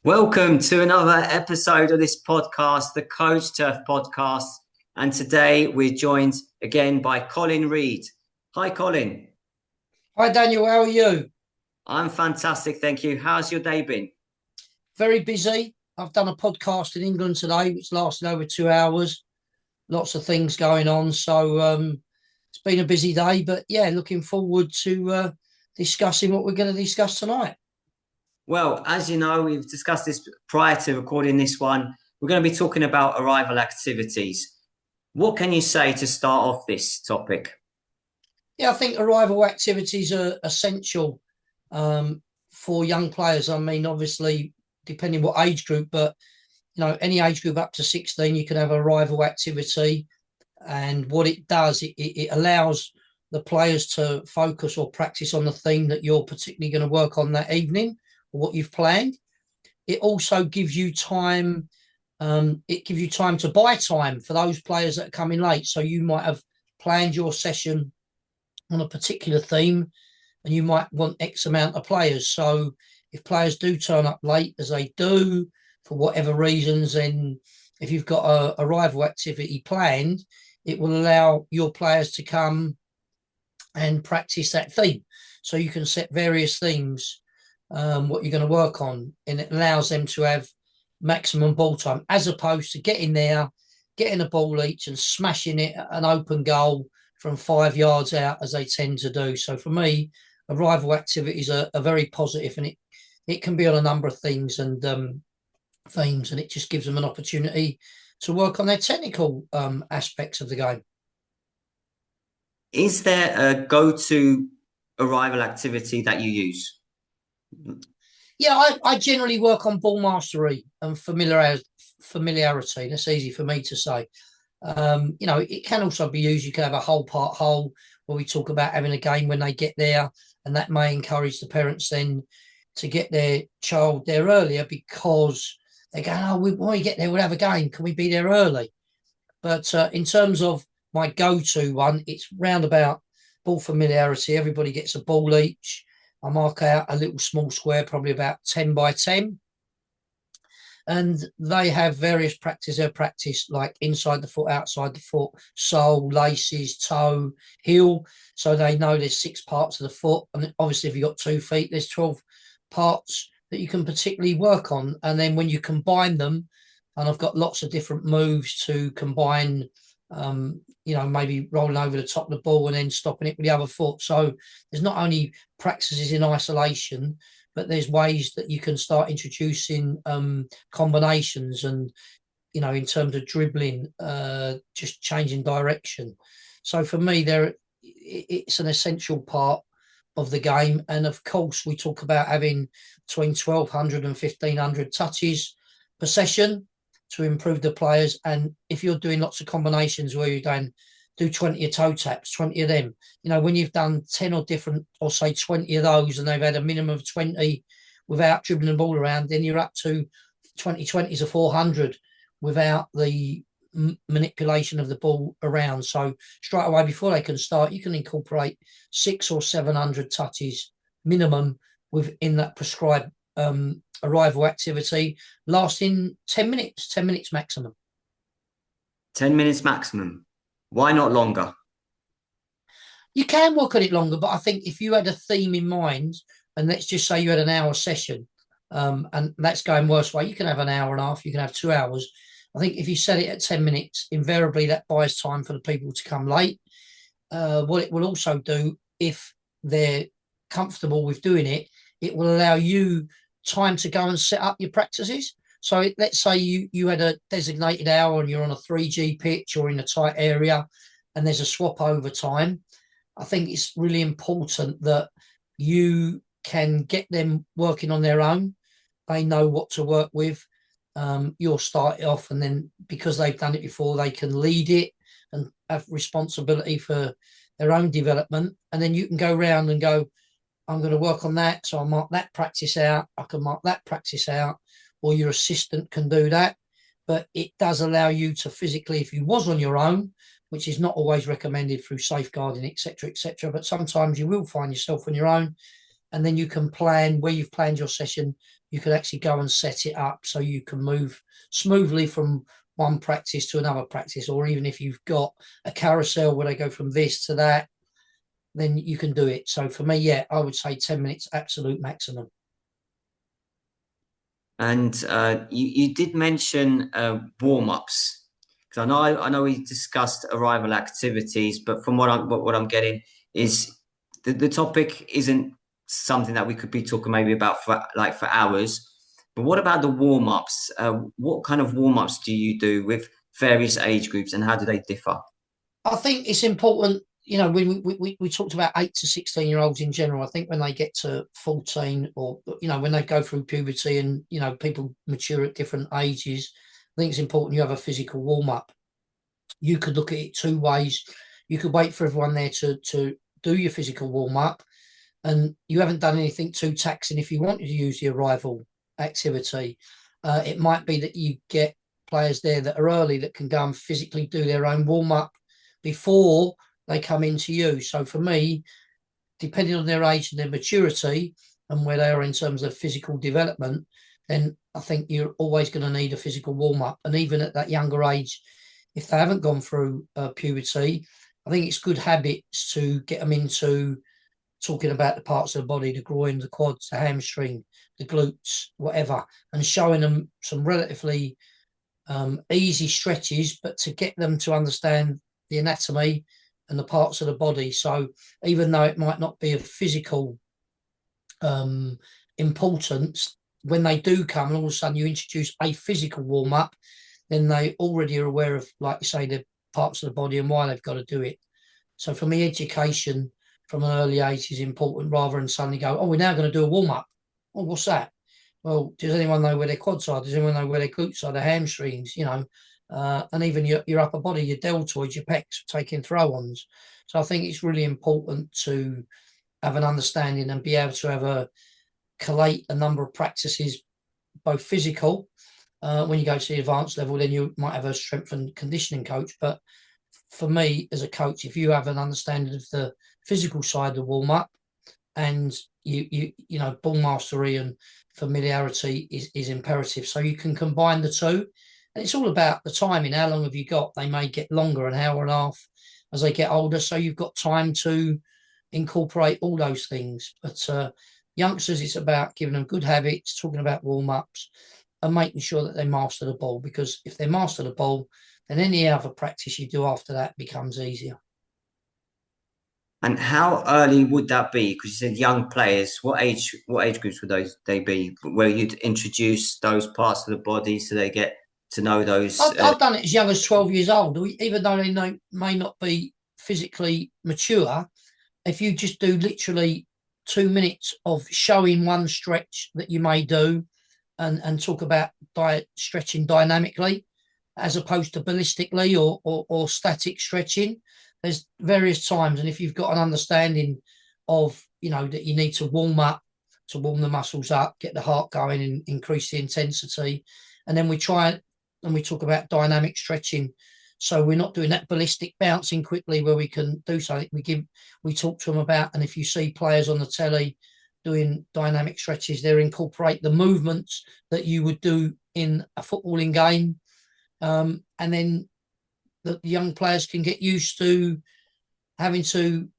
Welcome to another episode of this podcast, the Coach Turf Podcast. And today we're joined again by Colin Reid. Hi, Colin. Hi, Daniel. How are you? I'm fantastic, thank you. How's your day been? Very busy. I've done a podcast in England today, which lasted over 2 hours. Lots of things going on. So it's been a busy day, but yeah, looking forward to discussing what we're going to discuss tonight. Well, as you know, we've discussed this prior to recording this one. We're going to be talking about arrival activities. What can you say to start off this topic? Yeah, I think arrival activities are essential for young players. I mean, obviously, depending what age group, but any age group up to 16, you can have a arrival activity. And what it does, it allows the players to focus or practice on the theme that you're particularly going to work on that evening, or what you've planned. It also gives you time. It gives you time to buy time for those players that are coming late. So you might have planned your session on a particular theme, and you might want X amount of players. So if players do turn up late, as they do for whatever reasons, then if you've got a rival activity planned, it will allow your players to come and practice that theme. So you can set various themes, what you're going to work on, and it allows them to have maximum ball time, as opposed to getting there, getting a ball each and smashing it at an open goal from 5 yards out, as they tend to do. So for me, arrival activities are very positive, and it can be on a number of things and themes, and it just gives them an opportunity to work on their technical aspects of the game. Is there a go-to arrival activity that you use? Yeah, I generally work on ball mastery and familiarity. That's easy for me to say. It can also be used. You can have a whole part whole, where we talk about having a game when they get there, and that may encourage the parents then to get their child there earlier, because they're going, oh, when we get there, we'll have a game. Can we be there early? But in terms of my go-to one, it's roundabout ball familiarity. Everybody gets a ball each. I mark out a little small square, probably about 10 by 10. And they have various practice. They'll practice like inside the foot, outside the foot, sole, laces, toe, heel. So they know there's 6 parts of the foot. And obviously, if you've got 2 feet, there's 12 parts that you can particularly work on. And then when you combine them, and I've got lots of different moves to combine, maybe rolling over the top of the ball and then stopping it with the other foot. So there's not only practices in isolation, but there's ways that you can start introducing combinations and, in terms of dribbling, just changing direction. So for me, it's an essential part of the game. And of course, we talk about having between 1,200 and 1,500 touches per session to improve the players. And if you're doing lots of combinations where you do 20 of toe taps, 20 of them, when you've done 10 or different, or say 20 of those, and they've had a minimum of 20 without dribbling the ball around, then you're up to 20 or 400 without the manipulation of the ball around. So straight away, before they can start, you can incorporate 600 or 700 touches minimum within that prescribed arrival activity, lasting 10 minutes maximum. 10 minutes maximum. Why not longer? You can work on it longer, but I think if you had a theme in mind, and let's just say you had an hour session, and that's going worst way, you can have an hour and a half, you can have 2 hours. I think if you set it at 10 minutes, invariably that buys time for the people to come late. What it will also do, if they're comfortable with doing it, it will allow you time to go and set up your practices. So let's say you had a designated hour and you're on a 3G pitch or in a tight area, and there's a swap over time. I think it's really important that you can get them working on their own. They know what to work with. You'll start it off, and then because they've done it before, they can lead it and have responsibility for their own development. And then you can go around and go, I'm going to work on that. So I'll mark that practice out. I can mark that practice out, or your assistant can do that. But it does allow you to physically, if you was on your own, which is not always recommended through safeguarding, etc., but sometimes you will find yourself on your own, and then you can plan where you've planned your session. you can actually go and set it up so you can move smoothly from one practice to another practice. Or even if you've got a carousel where they go from this to that, then you can do it. So for me, yeah, I would say 10 minutes absolute maximum. And you did mention warm-ups, because I know we discussed arrival activities, but from what I'm getting is the topic isn't something that we could be talking maybe about for hours. But what about the warm-ups? What kind of warm-ups do you do with various age groups, and how do they differ? I think it's important, we talked about 8 to 16-year-olds in general. I think when they get to 14, or, when they go through puberty and, people mature at different ages, I think it's important you have a physical warm up. You could look at it two ways. You could wait for everyone there to do your physical warm up, and you haven't done anything too taxing if you wanted to use the arrival activity. It might be that you get players there that are early that can go and physically do their own warm up before they come into you. So for me, depending on their age and their maturity and where they are in terms of physical development, then I think you're always going to need a physical warm up. And even at that younger age, if they haven't gone through puberty, I think it's good habits to get them into talking about the parts of the body, the groin, the quads, the hamstring, the glutes, whatever, and showing them some relatively easy stretches, but to get them to understand the anatomy and the parts of the body. So even though it might not be of physical importance, when they do come and all of a sudden you introduce a physical warm up, then they already are aware of, like you say, the parts of the body and why they've got to do it. So for me, education from an early age is important, rather than suddenly go, oh, we're now going to do a warm up. Oh, what's that? Well, does anyone know where their quads are? Does anyone know where their glutes are, their hamstrings, and even your upper body, your deltoids, your pecs, taking throw-ons. So I think it's really important to have an understanding and be able to collate a number of practices, both physical. When you go to the advanced level, then you might have a strength and conditioning coach. But for me, as a coach, if you have an understanding of the physical side of the warm-up, and ball mastery and familiarity is imperative. So you can combine the two. And it's all about the timing. How long have you got? They may get longer, an hour and a half as they get older. So you've got time to incorporate all those things. But youngsters, it's about giving them good habits, talking about warm-ups, and making sure that they master the ball. Because if they master the ball, then any other practice you do after that becomes easier. And how early would that be? Because you said young players. What age groups would they be? Where you'd introduce those parts of the body so they get to know those. I've done it as young as 12 years old. Even though they may not be physically mature, if you just do literally 2 minutes of showing one stretch that you may do, and talk about stretching dynamically as opposed to ballistically or static stretching. There's various times, and if you've got an understanding of, that you need to warm up, to warm the muscles up, get the heart going and increase the intensity. And then we try and we talk about dynamic stretching. So we're not doing that ballistic bouncing quickly where we can do something. We talk to them about, and if you see players on the telly doing dynamic stretches, they incorporate the movements that you would do in a footballing game. And then the young players can get used to having to,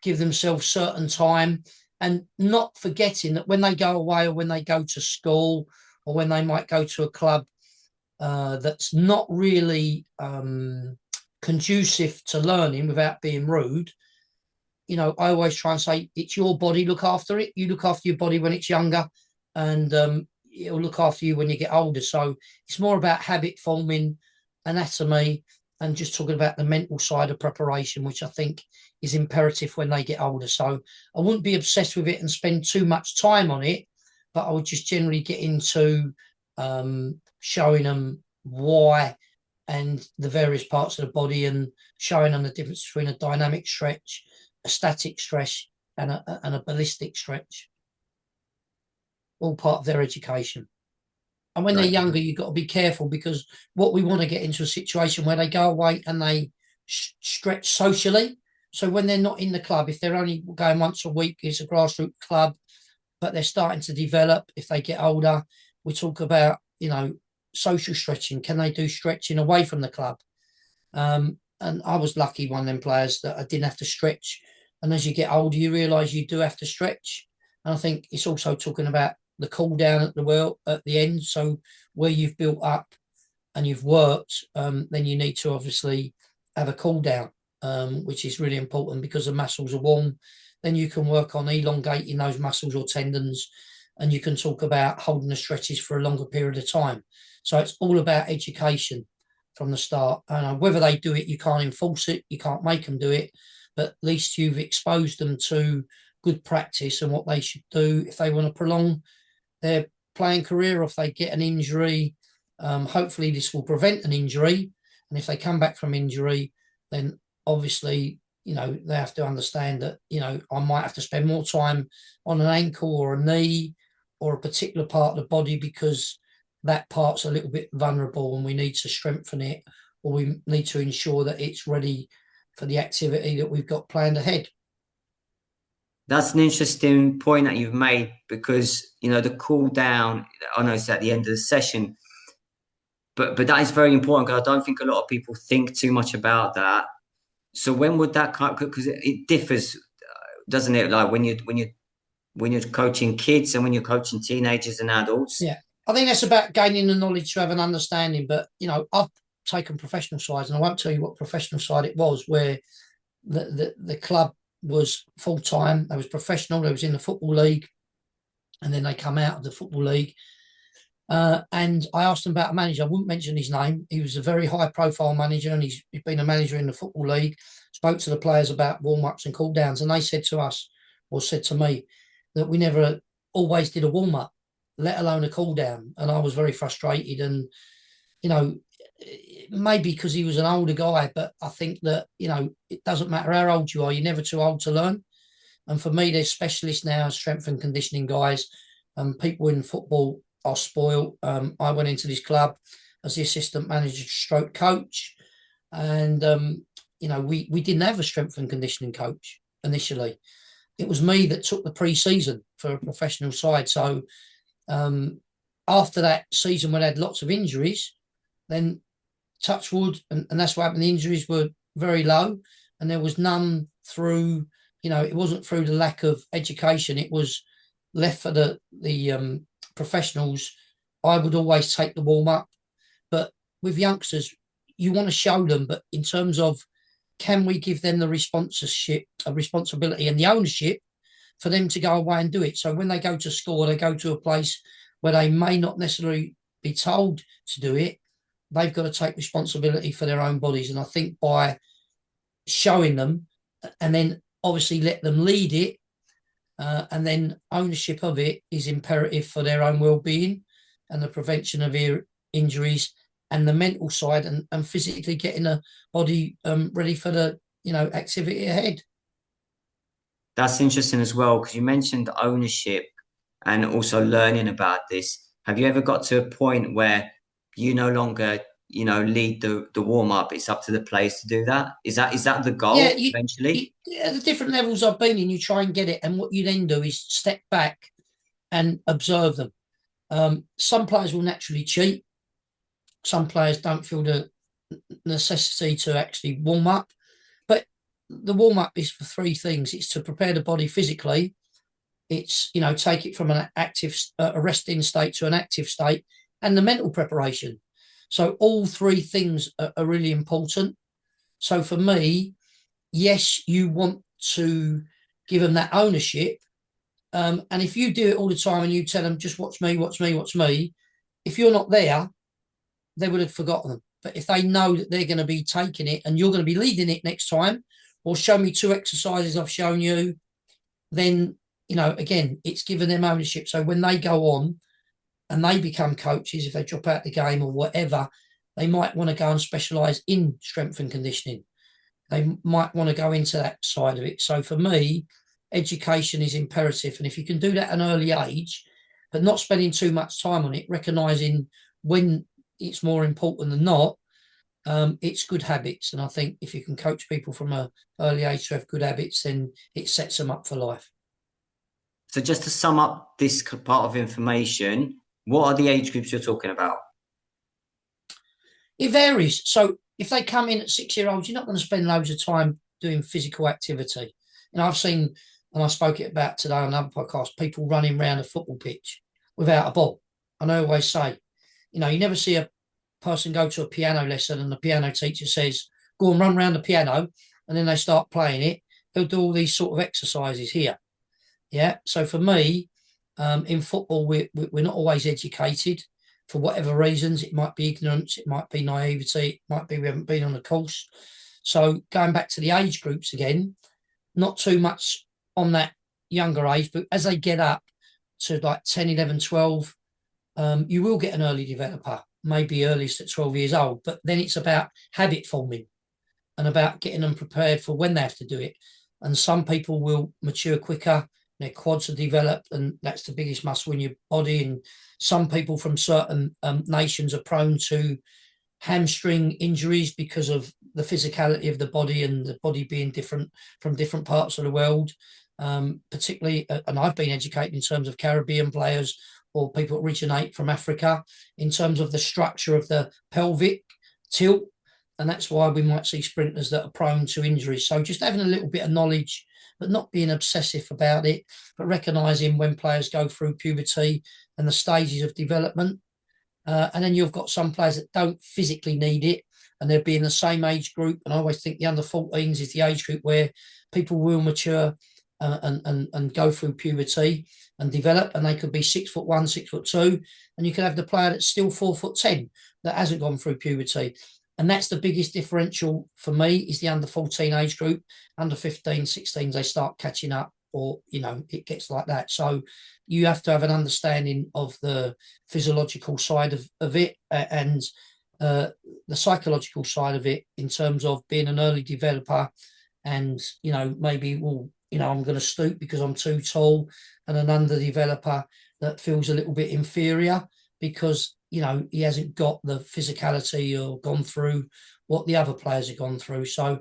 give themselves certain time, and not forgetting that when they go away or when they go to school or when they might go to a club that's not really conducive to learning, without being rude, I always try and say, it's your body, look after it. You look after your body when it's younger, and it'll look after you when you get older. So it's more about habit forming, anatomy, and just talking about the mental side of preparation, which I think is imperative when they get older. So I wouldn't be obsessed with it and spend too much time on it, but I would just generally get into showing them why and the various parts of the body, and showing them the difference between a dynamic stretch, a static stretch, and a ballistic stretch. All part of their education. And when they're younger, you've got to be careful, because what we want to get into a situation where they go away and they stretch socially. So when they're not in the club, if they're only going once a week, it's a grassroots club, but they're starting to develop if they get older. We talk about, social stretching. Can they do stretching away from the club? And I was lucky, one of them players, that I didn't have to stretch. And as you get older, you realise you do have to stretch. And I think it's also talking about the cool down at the end. So where you've built up and you've worked, then you need to obviously have a cool down, which is really important because the muscles are warm. Then you can work on elongating those muscles or tendons, and you can talk about holding the stretches for a longer period of time. So it's all about education from the start. And whether they do it, you can't enforce it, you can't make them do it, but at least you've exposed them to good practice and what they should do if they want to prolong their playing career, or if they get an injury. Hopefully, this will prevent an injury. And if they come back from injury, then obviously, they have to understand that, I might have to spend more time on an ankle or a knee or a particular part of the body because that part's a little bit vulnerable and we need to strengthen it, or we need to ensure that it's ready for the activity that we've got planned ahead. That's an interesting point that you've made because, the cool down, I know it's at the end of the session, but that is very important because I don't think a lot of people think too much about that. So when would that come? Because it differs, doesn't it? Like when you're coaching kids and when you're coaching teenagers and adults. Yeah, I think that's about gaining the knowledge to have an understanding. But I've taken professional sides, and I won't tell you what professional side it was, where the club was full time. They was professional. They was in the football league, and then they come out of the football league. And I asked them about a manager. I wouldn't mention his name. He was a very high profile manager, and he's been a manager in the football league. Spoke to the players about warm ups and cool downs, and they said to us, or said to me, that we never always did a warm up, let alone a cool down. And I was very frustrated. And maybe because he was an older guy, but I think that it doesn't matter how old you are, you're never too old to learn. And for me, there's specialists now, strength and conditioning guys, and people in football are spoiled. I went into this club as the assistant manager stroke coach, and we didn't have a strength and conditioning coach initially. It was me that took the pre-season for a professional side. So after that season, when I had lots of injuries, then touch wood, and that's what happened. The injuries were very low, and there was none through. It wasn't through the lack of education. It was left for the professionals. I would always take the warm up, but with youngsters, you want to show them. But in terms of, can we give them the responsibility and the ownership for them to go away and do it? So when they go to school, they go to a place where they may not necessarily be told to do it. They've got to take responsibility for their own bodies. And I think by showing them and then obviously let them lead it, and then ownership of it is imperative for their own well-being and the prevention of injuries, and the mental side and physically getting the body ready for the activity ahead. That's interesting as well because you mentioned ownership and also learning about this. Have you ever got to a point where you no longer, lead the warm up? It's up to the players to do that. Is that the goal Yeah, eventually? at the different levels I've been in, you try and get it, and what you then do is step back and observe them. Some players will naturally cheat. Some players don't feel the necessity to actually warm up. But the warm up is for three things: it's to prepare the body physically, it's take it from an active, a resting state to an active state, and the mental preparation. So all three things are really important. So for me, yes, you want to give them that ownership. And if you do it all the time and you tell them, just watch me, watch me, watch me, if you're not there, they would have forgotten them. But if they know that they're going to be taking it and you're going to be leading it next time, or show me two exercises I've shown you, then, again, it's giving them ownership. So when they go on and they become coaches, if they drop out the game or whatever, they might want to go and specialise in strength and conditioning. They might want to go into that side of it. So for me, education is imperative. And if you can do that at an early age, but not spending too much time on it, recognising when it's more important than not, it's good habits. And I think if you can coach people from an early age to have good habits, then it sets them up for life. So just to sum up this part of information, what are the age groups you're talking about? It varies. So if they come in at 6-year-olds, you're not going to spend loads of time doing physical activity. And I've seen, and I spoke it about today on another podcast, people running around a football pitch without a ball. And I always say, you know, you never see a person go to a piano lesson and the piano teacher says, go and run around the piano, and then they start playing it. They'll do all these sort of exercises here. Yeah. So for me, in football, we're not always educated for whatever reasons. It might be ignorance, it might be naivety, it might be we haven't been on the course. So going back to the age groups again, not too much on that younger age, but as they get up to like 10, 11, 12, you will get an early developer, maybe earliest at 12 years old, but then it's about habit forming and about getting them prepared for when they have to do it. And some people will mature quicker, their quads are developed, and that's the biggest muscle in your body. And some people from certain nations are prone to hamstring injuries because of the physicality of the body and the body being different from different parts of the world. Particularly, and I've been educated in terms of Caribbean players or people originate from Africa in terms of the structure of the pelvic tilt. And that's why we might see sprinters that are prone to injuries. So just having a little bit of knowledge, but not being obsessive about it, but recognizing when players go through puberty and the stages of development. And then you've got some players that don't physically need it and they'll be in the same age group. And I always think the under 14s is the age group where people will mature and go through puberty and develop, and they could be 6'1", 6'2", and you could have the player that's still 4'10" that hasn't gone through puberty. And that's the biggest differential for me is the under 14 age group. Under 15, 16s, they start catching up, or, you know, it gets like that. So you have to have an understanding of the physiological side of it and the psychological side of it in terms of being an early developer and, you know, maybe, well, you know, I'm going to stoop because I'm too tall, and an under developer that feels a little bit inferior because, you know, he hasn't got the physicality or gone through what the other players have gone through. So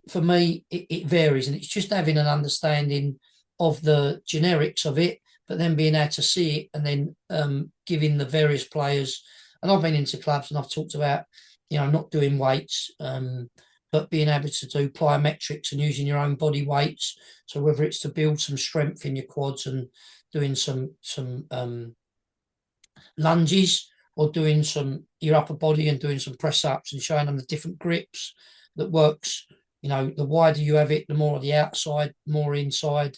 for me, it varies, and it's just having an understanding of the generics of it, but then being able to see it and then giving the various players. And I've been into clubs and I've talked about, you know, not doing weights, but being able to do plyometrics and using your own body weights. So whether it's to build some strength in your quads and doing some lunges, or doing some your upper body and doing some press ups and showing them the different grips that works. You know, the wider you have it, the more on the outside, more inside.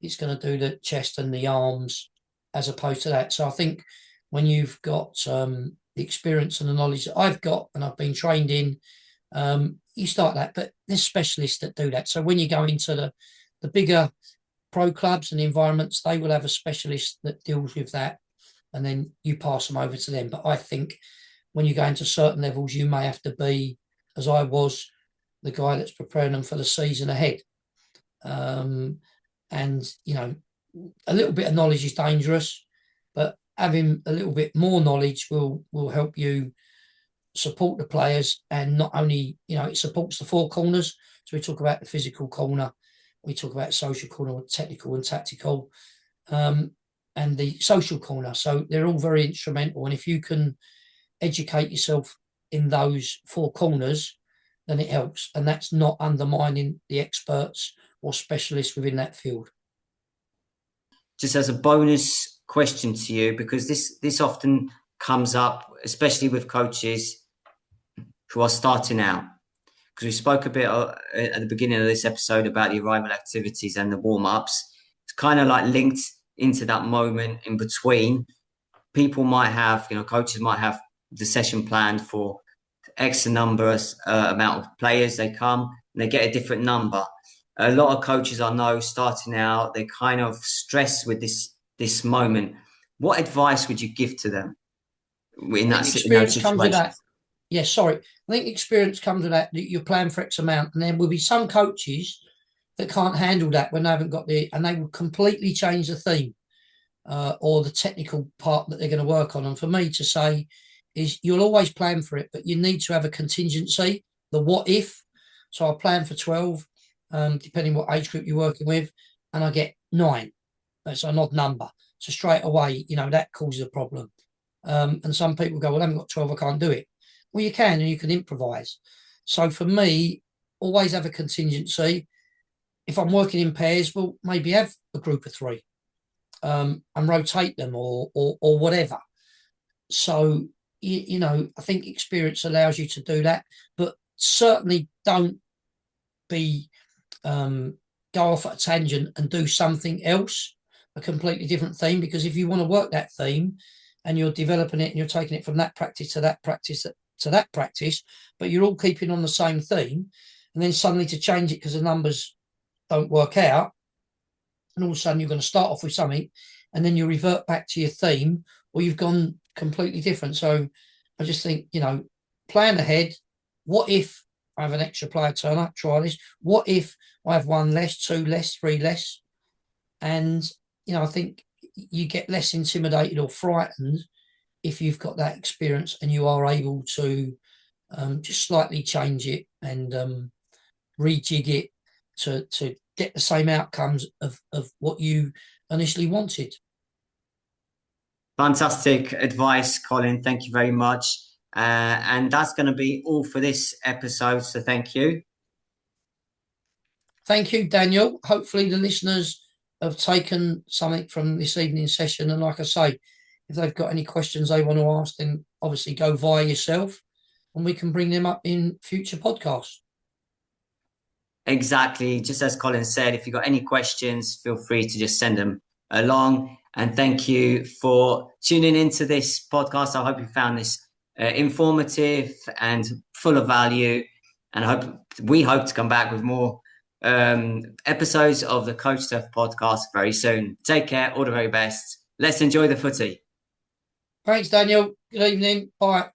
It's going to do the chest and the arms as opposed to that. So I think when you've got the experience and the knowledge that I've got and I've been trained in, you start that. But there's specialists that do that. So when you go into the bigger pro clubs and the environments, they will have a specialist that deals with that, and then you pass them over to them. But I think when you go into certain levels, you may have to be, as I was, the guy that's preparing them for the season ahead. And, you know, a little bit of knowledge is dangerous, but having a little bit more knowledge will help you support the players. And not only, you know, it supports the four corners. So we talk about the physical corner, we talk about social corner, technical and tactical. And the social corner. So they're all very instrumental. And if you can educate yourself in those four corners, then it helps. And that's not undermining the experts or specialists within that field. Just as a bonus question to you, because this often comes up, especially with coaches who are starting out. Because we spoke a bit at the beginning of this episode about the arrival activities and the warm-ups. It's kind of like linked into that moment in between. People might have, you know, coaches might have the session planned for X number amount of players. They come and they get a different number. A lot of coaches I know starting out, they kind of stress with this moment. What advice would you give to them in those situations? Yeah, sorry. I think experience comes with that you're playing for X amount, and there will be some coaches that can't handle that when they haven't got and they will completely change the theme or the technical part that they're going to work on. And for me to say is you'll always plan for it, but you need to have a contingency, the what if. So I plan for 12, depending what age group you're working with, and I get 9. It's an odd number. So straight away, that causes a problem. And some people go, well, I haven't got 12, I can't do it. Well, you can, and you can improvise. So for me, always have a contingency. If I'm working in pairs, well, maybe have a group of three, and rotate them or whatever. So, I think experience allows you to do that, but certainly don't be go off at a tangent and do something else, a completely different theme. Because if you want to work that theme and you're developing it and you're taking it from that practice to that practice to that practice, but you're all keeping on the same theme, and then suddenly to change it because the numbers don't work out, and all of a sudden you're going to start off with something and then you revert back to your theme, or you've gone completely different. So I just think, plan ahead. What if I have an extra player turn up, try this? What if I have one less, two less, three less? And, I think you get less intimidated or frightened if you've got that experience and you are able to just slightly change it and rejig it to get the same outcomes of what you initially wanted. Fantastic advice, Colin. Thank you very much. And that's going to be all for this episode. So thank you. Thank you, Daniel. Hopefully the listeners have taken something from this evening's session. And like I say, if they've got any questions they want to ask, then obviously go via yourself and we can bring them up in future podcasts. Exactly. Just as Colin said, if you've got any questions, feel free to just send them along. And thank you for tuning into this podcast. I hope you found this informative and full of value. And we hope to come back with more episodes of the Coach Turf podcast very soon. Take care. All the very best. Let's enjoy the footy. Thanks, Daniel. Good evening. Bye.